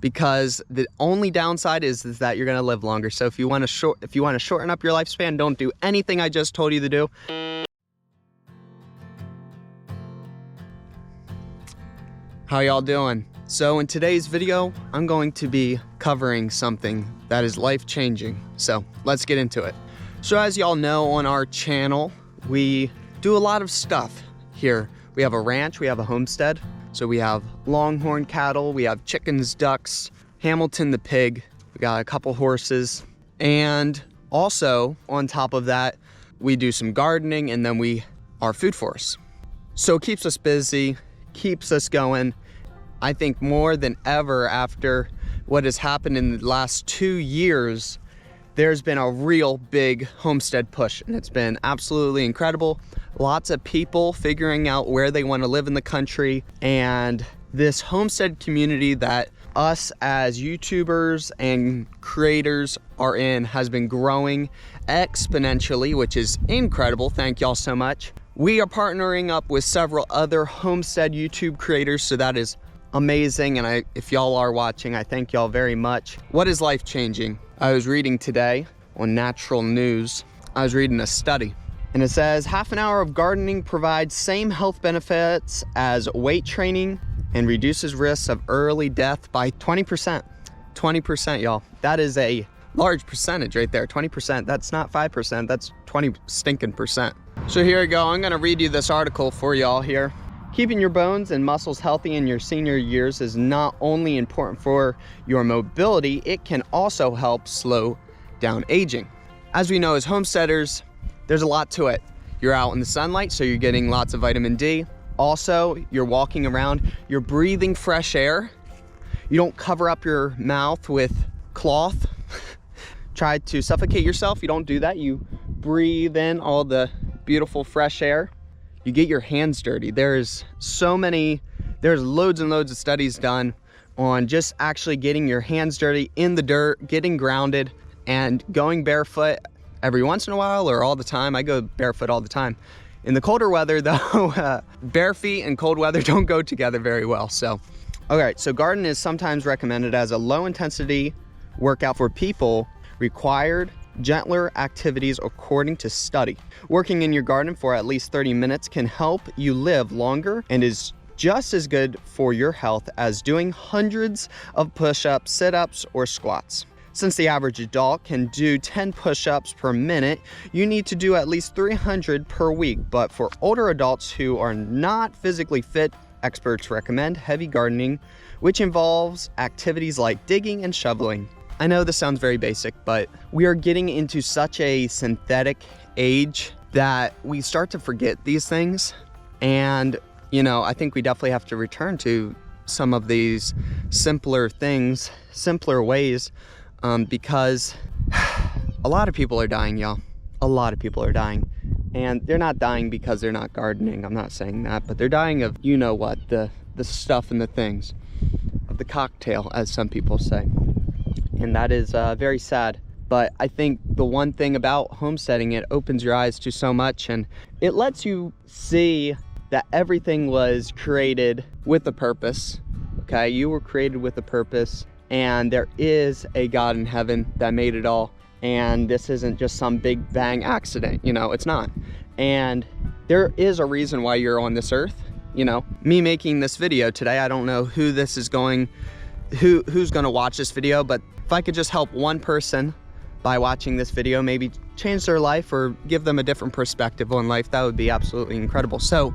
because the only downside is that you're gonna live longer. So if you want to shorten up your lifespan, don't do anything I just told you to do. How y'all doing? So in today's video, I'm going to be covering something that is life-changing. So let's get into it. So as y'all know, on our channel, we do a lot of stuff here. We have a ranch, we have a homestead. So we have longhorn cattle, we have chickens, ducks, Hamilton the pig, we got a couple horses. And also on top of that, we do some gardening, and then we are food forest. So it keeps us busy, keeps us going. I think more than ever after what has happened in the last 2 years, there's been a real big homestead push, and it's been absolutely incredible. Lots of people figuring out where they want to live in the country, and this homestead community that us as YouTubers and creators are in has been growing exponentially, which is incredible. Thank y'all so much. We are partnering up with several other homestead YouTube creators, so that is amazing. And if y'all are watching, I thank y'all very much. What is life changing? I was reading today on Natural News, I was reading a study, and it says half an hour of gardening provides same health benefits as weight training and reduces risks of early death by 20%. 20%, y'all. That is a large percentage right there. 20%. That's not 5%. That's 20 stinking percent. So here we go. I'm gonna read you this article for y'all here. Keeping your bones and muscles healthy in your senior years is not only important for your mobility, it can also help slow down aging. As we know, as homesteaders, there's a lot to it. You're out in the sunlight, so you're getting lots of vitamin D. Also, you're walking around, you're breathing fresh air. You don't cover up your mouth with cloth. Try to suffocate yourself. You don't do that. You breathe in all the beautiful fresh air. You get your hands dirty. There's loads and loads of studies done on just actually getting your hands dirty in the dirt, getting grounded, and going barefoot every once in a while or all the time. I go barefoot all the time. In the colder weather though, bare feet and cold weather don't go together very well. So, all right, so garden is sometimes recommended as a low intensity workout for people required gentler activities according to study. Working in your garden for at least 30 minutes can help you live longer and is just as good for your health as doing hundreds of push-ups, sit-ups, or squats. Since the average adult can do 10 push-ups per minute, you need to do at least 300 per week. But for older adults who are not physically fit, experts recommend heavy gardening, which involves activities like digging and shoveling. I know this sounds very basic, but we are getting into such a synthetic age that we start to forget these things. And, you know, I think we definitely have to return to some of these simpler things, simpler ways, because a lot of people are dying, y'all. A lot of people are dying. And they're not dying because they're not gardening. I'm not saying that, but they're dying of, you know what, the stuff and the things, of the cocktail, as some people say. And that is very sad. But I think the one thing about homesteading, it opens your eyes to so much, and it lets you see that everything was created with a purpose. Okay, you were created with a purpose, and there is a God in heaven that made it all. And this isn't just some big bang accident, you know, it's not. And there is a reason why you're on this earth. You know, me making this video today, I don't know who this is going, who's gonna watch this video, but if I could just help one person by watching this video, maybe change their life or give them a different perspective on life, that would be absolutely incredible. So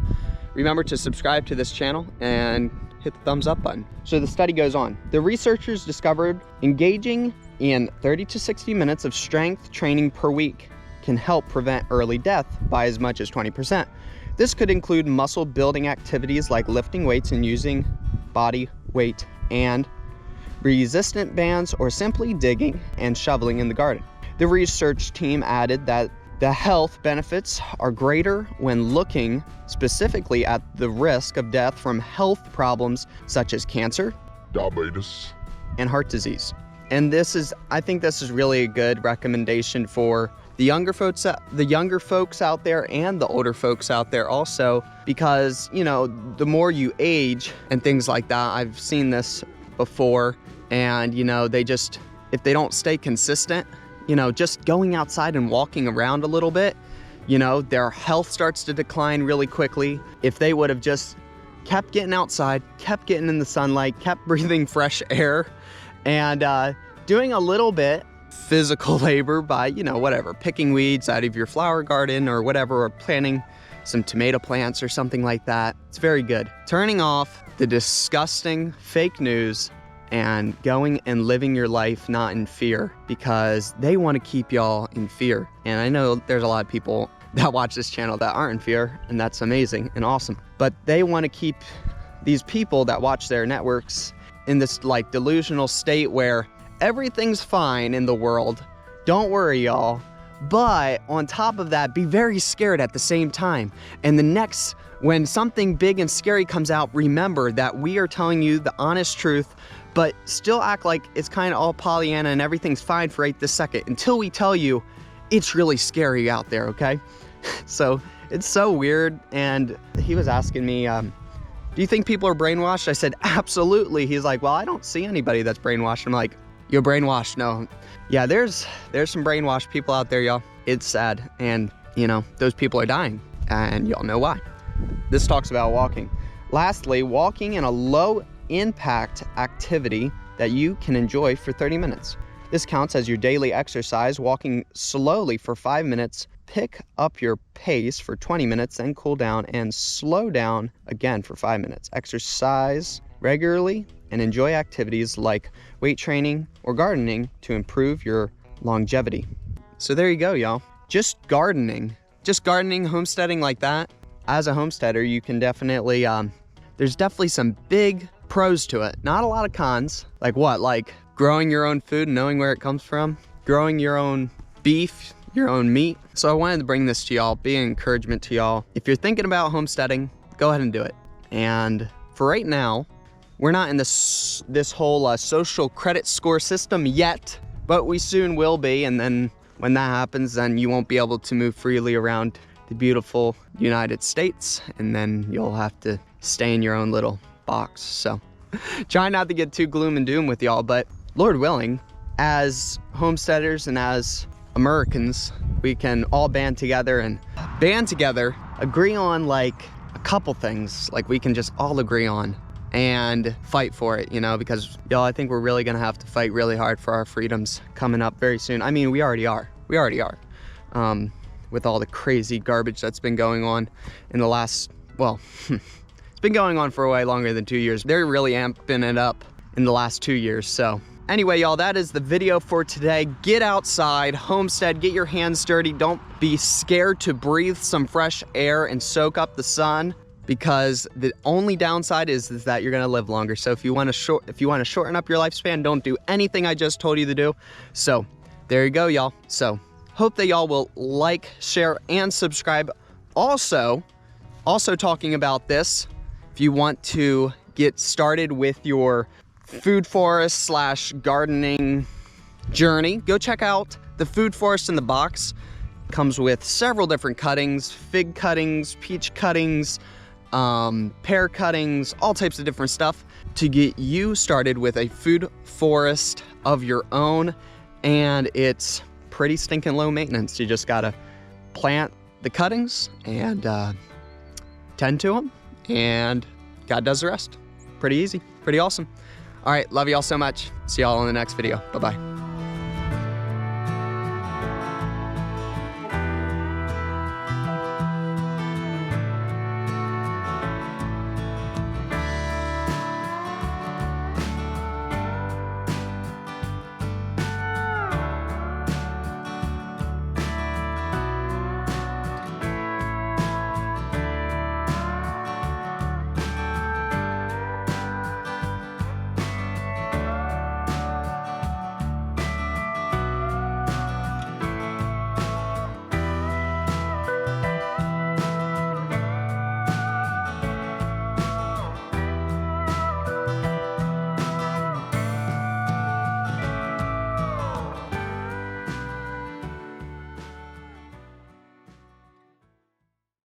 remember to subscribe to this channel and hit the thumbs up button. So the study goes on. The researchers discovered engaging in 30 to 60 minutes of strength training per week can help prevent early death by as much as 20%. This could include muscle building activities like lifting weights and using body weight and resistant bands, or simply digging and shoveling in the garden. The research team added that the health benefits are greater when looking specifically at the risk of death from health problems such as cancer, diabetes, and heart disease. And I think this is really a good recommendation for the younger folks out there and the older folks out there also, because, you know, the more you age and things like that, I've seen this before, and they just, if they don't stay consistent, just going outside and walking around a little bit, their health starts to decline really quickly. If they would have just kept getting outside, kept getting in the sunlight, kept breathing fresh air, and doing a little bit physical labor by, whatever, picking weeds out of your flower garden or whatever, or planting some tomato plants or something like that. It's very good. Turning off the disgusting fake news and going and living your life not in fear, because they want to keep y'all in fear. And I know there's a lot of people that watch this channel that aren't in fear, and that's amazing and awesome. But they want to keep these people that watch their networks in this like delusional state where everything's fine in the world. Don't worry, y'all. But on top of that, be very scared at the same time. And when something big and scary comes out, remember that we are telling you the honest truth, but still act like it's kind of all Pollyanna and everything's fine for right this second until we tell you it's really scary out there, okay? So it's so weird. And he was asking me, do you think people are brainwashed? I said, absolutely. He's like, well, I don't see anybody that's brainwashed. I'm like, you're brainwashed? No. Yeah, there's some brainwashed people out there, y'all. It's sad. And, those people are dying. And y'all know why. This talks about walking. Lastly, walking in a low impact activity that you can enjoy for 30 minutes. This counts as your daily exercise. Walking slowly for 5 minutes, pick up your pace for 20 minutes, then cool down and slow down again for 5 minutes. Exercise regularly and enjoy activities like weight training or gardening to improve your longevity. So there you go, y'all. Just gardening, homesteading like that. As a homesteader, you can definitely, there's definitely some big pros to it. Not a lot of cons. Like what? Like growing your own food and knowing where it comes from, growing your own beef, your own meat. So I wanted to bring this to y'all, be an encouragement to y'all. If you're thinking about homesteading, go ahead and do it. And for right now, we're not in this whole social credit score system yet, but we soon will be. And then when that happens, then you won't be able to move freely around the beautiful United States. And then you'll have to stay in your own little box. So try not to get too gloom and doom with y'all, but Lord willing, as homesteaders and as Americans, we can all band together, agree on like a couple things, like we can just all agree on and fight for it, because y'all, I think we're really gonna have to fight really hard for our freedoms coming up very soon. I mean, we already are, with all the crazy garbage that's been going on in the last, well, it's been going on for a way longer than 2 years. They're really amping it up in the last 2 years. So anyway, y'all, that is the video for today. Get outside, homestead, get your hands dirty. Don't be scared to breathe some fresh air and soak up the sun, because the only downside is that you're gonna live longer. So if you want to shorten up your lifespan, don't do anything I just told you to do. So there you go, y'all. So hope that y'all will like, share, and subscribe. Also talking about this, if you want to get started with your food forest / gardening journey, go check out the Food Forest in the Box. It comes with several different cuttings, fig cuttings, peach cuttings, pear cuttings, all types of different stuff to get you started with a food forest of your own. And it's pretty stinking low maintenance. You just gotta plant the cuttings and tend to them, and God does the rest. Pretty easy, pretty awesome. All right, love y'all so much. See y'all in the next video. Bye-bye.